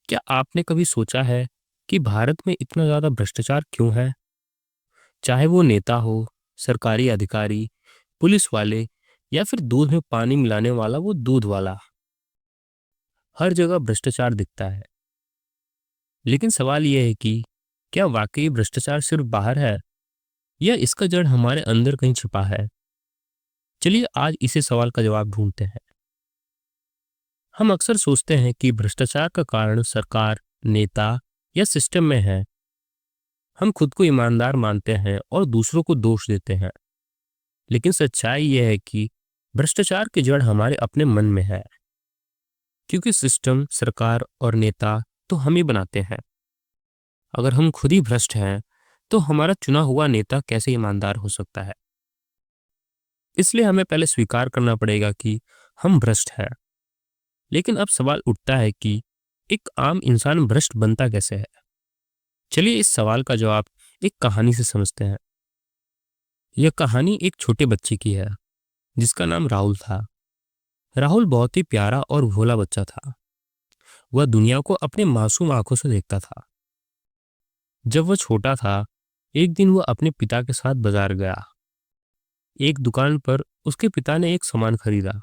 क्या आपने कभी सोचा है कि भारत में इतना ज़्यादा भ्रष्टाचार क्यों है? चाहे वो नेता हो, सरकारी अधिकारी, पुलिस वाले या फिर दूध में पानी मिलाने वाला वो दूध वाला, हर जगह भ्रष्टाचार दिखता है। लेकिन सवाल ये है कि क्या वाकई भ्रष्टाचार सिर्फ बाहर है या इसका जड़ हमारे अंदर कहीं छिपा है? चलिए आज इसी सवाल का जवाब ढूंढते हैं। हम अक्सर सोचते हैं कि भ्रष्टाचार का कारण सरकार, नेता या सिस्टम में है। हम खुद को ईमानदार मानते हैं और दूसरों को दोष देते हैं। लेकिन सच्चाई यह है कि भ्रष्टाचार की जड़ हमारे अपने मन में है, क्योंकि सिस्टम, सरकार और नेता तो हम ही बनाते हैं। अगर हम खुद ही भ्रष्ट हैं, तो हमारा चुना हुआ नेता कैसे ईमानदार हो सकता है? इसलिए हमें पहले स्वीकार करना पड़ेगा कि हम भ्रष्ट हैं। लेकिन अब सवाल उठता है कि एक आम इंसान भ्रष्ट बनता कैसे है? चलिए इस सवाल का जवाब एक कहानी से समझते हैं। यह कहानी एक छोटे बच्चे की है, जिसका नाम राहुल था। राहुल बहुत ही प्यारा और भोला बच्चा था। वह दुनिया को अपने मासूम आंखों से देखता था। जब वह छोटा था, एक दिन वह अपने पिता के साथ बाजार गया। एक दुकान पर उसके पिता ने एक सामान खरीदा।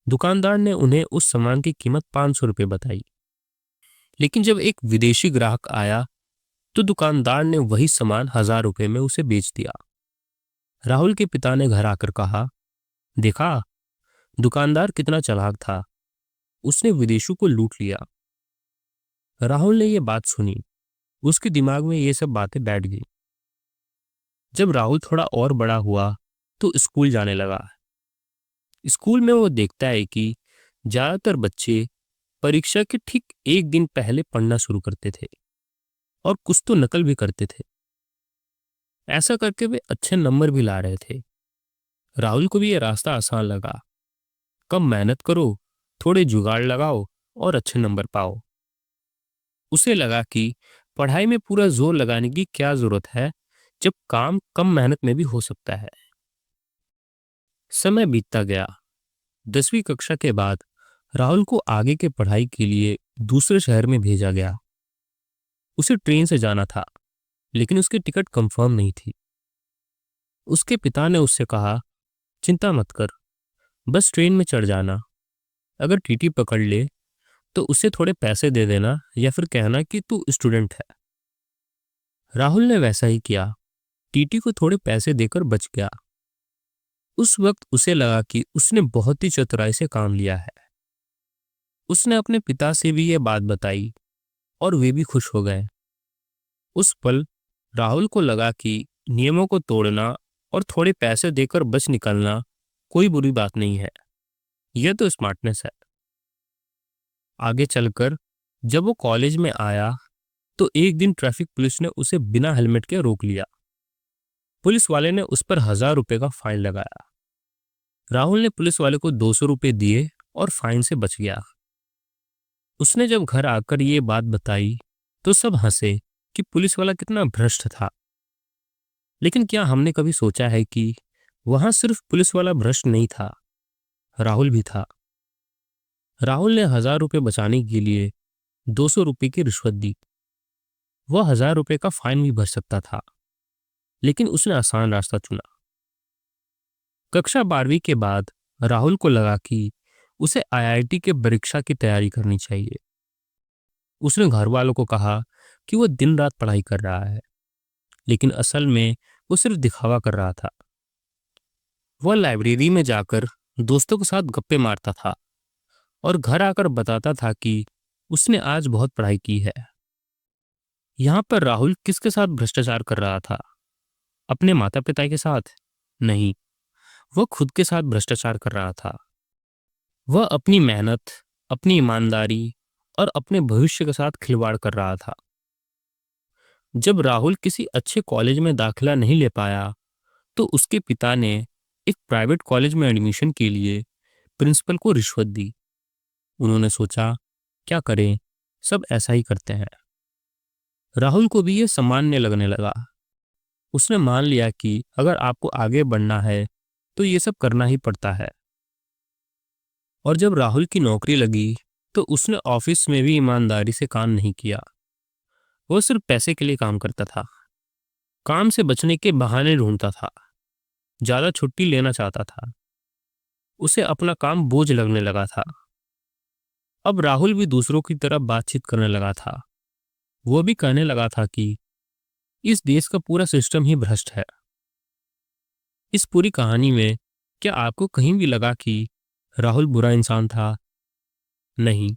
दुकानदार ने उन्हें उस सामान की कीमत 500 रुपये बताई। लेकिन जब एक विदेशी ग्राहक आया, तो दुकानदार ने वही सामान 1000 रुपये में उसे बेच दिया। राहुल के पिता ने घर आकर कहा, देखा, दुकानदार कितना चालाक था, उसने विदेशी को लूट लिया। राहुल ने यह बात सुनी, उसके दिमाग में ये सब बातें बैठ गई। जब राहुल थोड़ा और बड़ा हुआ, तो स्कूल जाने लगा। स्कूल में वो देखता है कि ज्यादातर बच्चे परीक्षा के ठीक एक दिन पहले पढ़ना शुरू करते थे और कुछ तो नकल भी करते थे। ऐसा करके वे अच्छे नंबर भी ला रहे थे। राहुल को भी यह रास्ता आसान लगा। कम मेहनत करो, थोड़े जुगाड़ लगाओ और अच्छे नंबर पाओ। उसे लगा कि पढ़ाई में पूरा जोर लगाने की क्या जरूरत है, जब काम कम मेहनत में भी हो सकता है। समय बीतता गया। 10वीं कक्षा के बाद राहुल को आगे के पढ़ाई के लिए दूसरे शहर में भेजा गया। उसे ट्रेन से जाना था, लेकिन उसकी टिकट कंफर्म नहीं थी। उसके पिता ने उससे कहा, चिंता मत कर, बस ट्रेन में चढ़ जाना। अगर टीटी पकड़ ले तो उसे थोड़े पैसे दे देना या फिर कहना कि तू स्टूडेंट है। राहुल ने वैसा ही किया। टीटी को थोड़े पैसे देकर बच गया। उस वक्त उसे लगा कि उसने बहुत ही चतुराई से काम लिया है। उसने अपने पिता से भी यह बात बताई और वे भी खुश हो गए। उस पल राहुल को लगा कि नियमों को तोड़ना और थोड़े पैसे देकर बच निकलना कोई बुरी बात नहीं है। यह तो स्मार्टनेस है। आगे चलकर जब वो कॉलेज में आया, तो एक दिन ट्रैफिक पुलिस ने उसे बिना हेलमेट के रोक लिया। पुलिस वाले ने उस पर 1000 रुपये का फाइन लगाया। राहुल ने पुलिस वाले को 200 रुपये दिए और फाइन से बच गया। उसने जब घर आकर ये बात बताई, तो सब हंसे कि पुलिस वाला कितना भ्रष्ट था। लेकिन क्या हमने कभी सोचा है कि वहां सिर्फ पुलिस वाला भ्रष्ट नहीं था, राहुल भी था। राहुल ने 1000 रुपये बचाने के लिए 200 रुपये की रिश्वत दी। वह 1000 रुपये का फाइन भी भर सकता था, लेकिन उसने आसान रास्ता चुना। कक्षा 12वीं के बाद राहुल को लगा कि उसे आईआईटी के परीक्षा की तैयारी करनी चाहिए। उसने घर वालों को कहा कि वह दिन रात पढ़ाई कर रहा है, लेकिन असल में वो सिर्फ दिखावा कर रहा था। वह लाइब्रेरी में जाकर दोस्तों के साथ गप्पे मारता था और घर आकर बताता था कि उसने आज बहुत पढ़ाई की है। यहाँ पर राहुल किसके साथ भ्रष्टाचार कर रहा था? अपने माता पिता के साथ? नहीं, वह खुद के साथ भ्रष्टाचार कर रहा था। वह अपनी मेहनत, अपनी ईमानदारी और अपने भविष्य के साथ खिलवाड़ कर रहा था। जब राहुल किसी अच्छे कॉलेज में दाखिला नहीं ले पाया, तो उसके पिता ने एक प्राइवेट कॉलेज में एडमिशन के लिए प्रिंसिपल को रिश्वत दी। उन्होंने सोचा, क्या करें, सब ऐसा ही करते हैं। राहुल को भी यह सामान्य लगने लगा। उसने मान लिया कि अगर आपको आगे बढ़ना है, तो ये सब करना ही पड़ता है। और जब राहुल की नौकरी लगी, तो उसने ऑफिस में भी ईमानदारी से काम नहीं किया। वो सिर्फ पैसे के लिए काम करता था, काम से बचने के बहाने ढूंढता था, ज्यादा छुट्टी लेना चाहता था। उसे अपना काम बोझ लगने लगा था। अब राहुल भी दूसरों की तरह बातचीत करने लगा था। वो भी कहने लगा था कि इस देश का पूरा सिस्टम ही भ्रष्ट है। इस पूरी कहानी में क्या आपको कहीं भी लगा कि राहुल बुरा इंसान था? नहीं,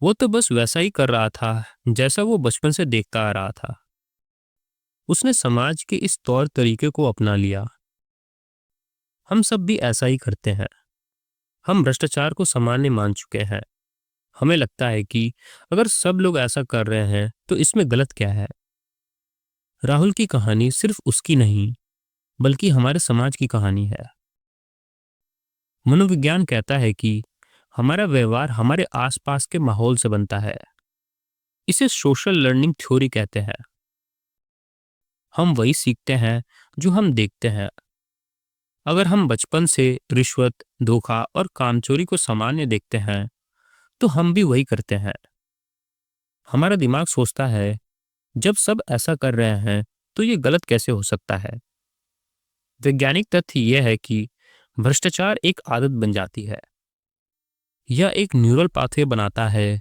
वो तो बस वैसा ही कर रहा था जैसा वो बचपन से देखता आ रहा था। उसने समाज के इस तौर तरीके को अपना लिया। हम सब भी ऐसा ही करते हैं। हम भ्रष्टाचार को सामान्य मान चुके हैं। हमें लगता है कि अगर सब लोग ऐसा कर रहे हैं तो इसमें गलत क्या है। राहुल की कहानी सिर्फ उसकी नहीं, बल्कि हमारे समाज की कहानी है। मनोविज्ञान कहता है कि हमारा व्यवहार हमारे आसपास के माहौल से बनता है। इसे सोशल लर्निंग थ्योरी कहते हैं। हम वही सीखते हैं जो हम देखते हैं। अगर हम बचपन से रिश्वत, धोखा और कामचोरी को सामान्य देखते हैं तो हम भी वही करते हैं। हमारा दिमाग सोचता है, जब सब ऐसा कर रहे हैं तो ये गलत कैसे हो सकता है। वैज्ञानिक तथ्य यह है कि भ्रष्टाचार एक आदत बन जाती है। यह एक न्यूरल पाथवे बनाता है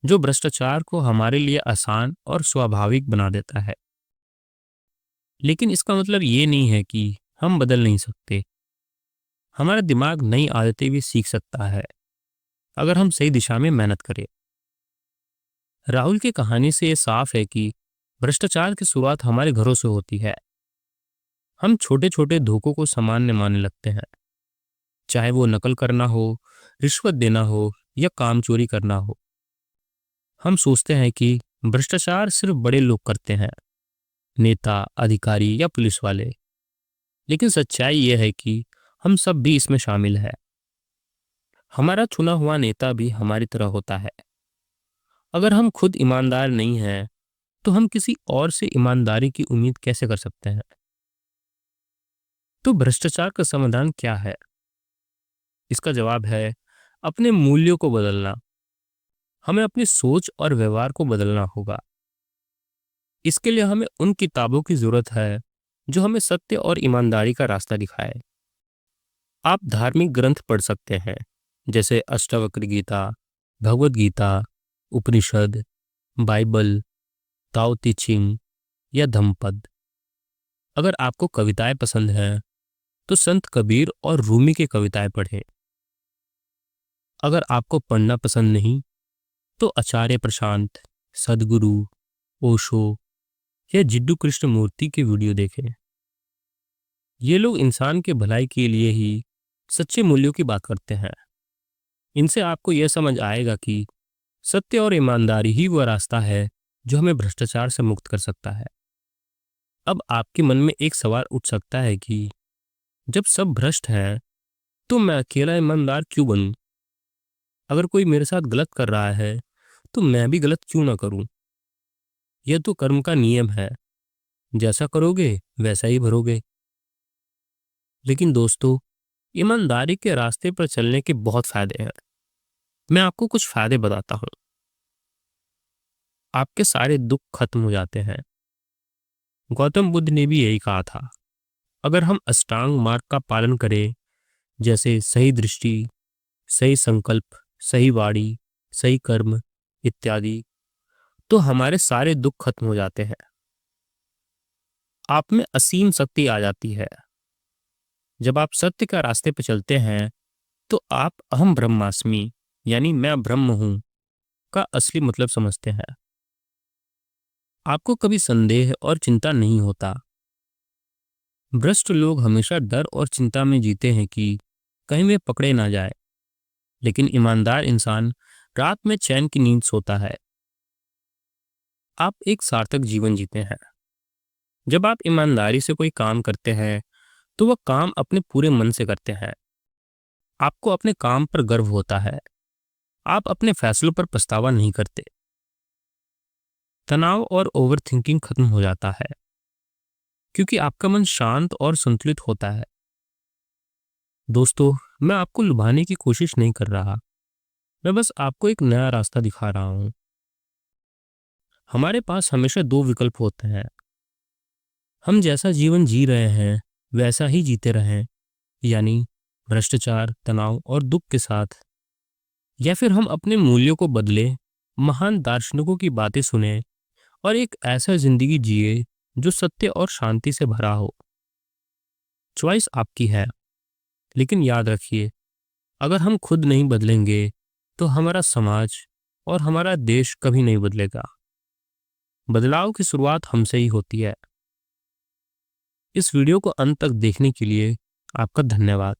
जो भ्रष्टाचार को हमारे लिए आसान और स्वाभाविक बना देता है। लेकिन इसका मतलब ये नहीं है कि हम बदल नहीं सकते। हमारा दिमाग नई आदतें भी सीख सकता है अगर हम सही दिशा में मेहनत करें। राहुल की कहानी से ये साफ है कि भ्रष्टाचार की शुरुआत हमारे घरों से होती है। हम छोटे छोटे धोखों को सामान्य मानने लगते हैं, चाहे वो नकल करना हो, रिश्वत देना हो या काम चोरी करना हो। हम सोचते हैं कि भ्रष्टाचार सिर्फ बड़े लोग करते हैं, नेता, अधिकारी या पुलिस वाले। लेकिन सच्चाई यह है कि हम सब भी इसमें शामिल है। हमारा चुना हुआ नेता भी हमारी तरह होता है। अगर हम खुद ईमानदार नहीं हैं तो हम किसी और से ईमानदारी की उम्मीद कैसे कर सकते हैं। तो भ्रष्टाचार का समाधान क्या है? इसका जवाब है अपने मूल्यों को बदलना। हमें अपनी सोच और व्यवहार को बदलना होगा। इसके लिए हमें उन किताबों की जरूरत है जो हमें सत्य और ईमानदारी का रास्ता दिखाए। आप धार्मिक ग्रंथ पढ़ सकते हैं, जैसे अष्टावक्र गीता, भगवत गीता, उपनिषद, बाइबल, ताओ ते चिंग या धम्मपद। अगर आपको कविताएं पसंद हैं तो संत कबीर और रूमी की कविताएं पढ़ें। अगर आपको पढ़ना पसंद नहीं तो आचार्य प्रशांत, सदगुरु, ओशो या जिड्डू कृष्णमूर्ति के वीडियो देखें। ये लोग इंसान के भलाई के लिए ही सच्चे मूल्यों की बात करते हैं। इनसे आपको यह समझ आएगा कि सत्य और ईमानदारी ही वह रास्ता है जो हमें भ्रष्टाचार से मुक्त कर सकता है। अब आपके मन में एक सवाल उठ सकता है कि जब सब भ्रष्ट हैं तो मैं अकेला ईमानदार क्यों बनूं? अगर कोई मेरे साथ गलत कर रहा है तो मैं भी गलत क्यों ना करूं? यह तो कर्म का नियम है, जैसा करोगे वैसा ही भरोगे। लेकिन दोस्तों, ईमानदारी के रास्ते पर चलने के बहुत फायदे हैं। मैं आपको कुछ फायदे बताता हूँ। आपके सारे दुख खत्म हो जाते हैं। गौतम बुद्ध ने भी यही कहा था। अगर हम अष्टांग मार्ग का पालन करें, जैसे सही दृष्टि, सही संकल्प, सही वाणी, सही कर्म इत्यादि, तो हमारे सारे दुख खत्म हो जाते हैं। आप में असीम शक्ति आ जाती है। जब आप सत्य का रास्ते पर चलते हैं तो आप अहम ब्रह्मास्मि, यानी मैं ब्रह्म हूं, का असली मतलब समझते हैं। आपको कभी संदेह और चिंता नहीं होता। भ्रष्ट लोग हमेशा डर और चिंता में जीते हैं कि कहीं वे पकड़े ना जाए। लेकिन ईमानदार इंसान रात में चैन की नींद सोता है। आप एक सार्थक जीवन जीते हैं। जब आप ईमानदारी से कोई काम करते हैं तो वह काम अपने पूरे मन से करते हैं। आपको अपने काम पर गर्व होता है। आप अपने फैसलों पर पछतावा नहीं करते। तनाव और ओवर थिंकिंग खत्म हो जाता है क्योंकि आपका मन शांत और संतुलित होता है। दोस्तों, मैं आपको लुभाने की कोशिश नहीं कर रहा। मैं बस आपको एक नया रास्ता दिखा रहा हूँ। हमारे पास हमेशा दो विकल्प होते हैं। हम जैसा जीवन जी रहे हैं वैसा ही जीते रहें, यानी भ्रष्टाचार, तनाव और दुख के साथ, या फिर हम अपने मूल्यों को बदले, महान दार्शनिकों की बातें सुने और एक ऐसा जिंदगी जिए जो सत्य और शांति से भरा हो। चॉइस आपकी है, लेकिन याद रखिए, अगर हम खुद नहीं बदलेंगे तो हमारा समाज और हमारा देश कभी नहीं बदलेगा। बदलाव की शुरुआत हमसे ही होती है। इस वीडियो को अंत तक देखने के लिए आपका धन्यवाद।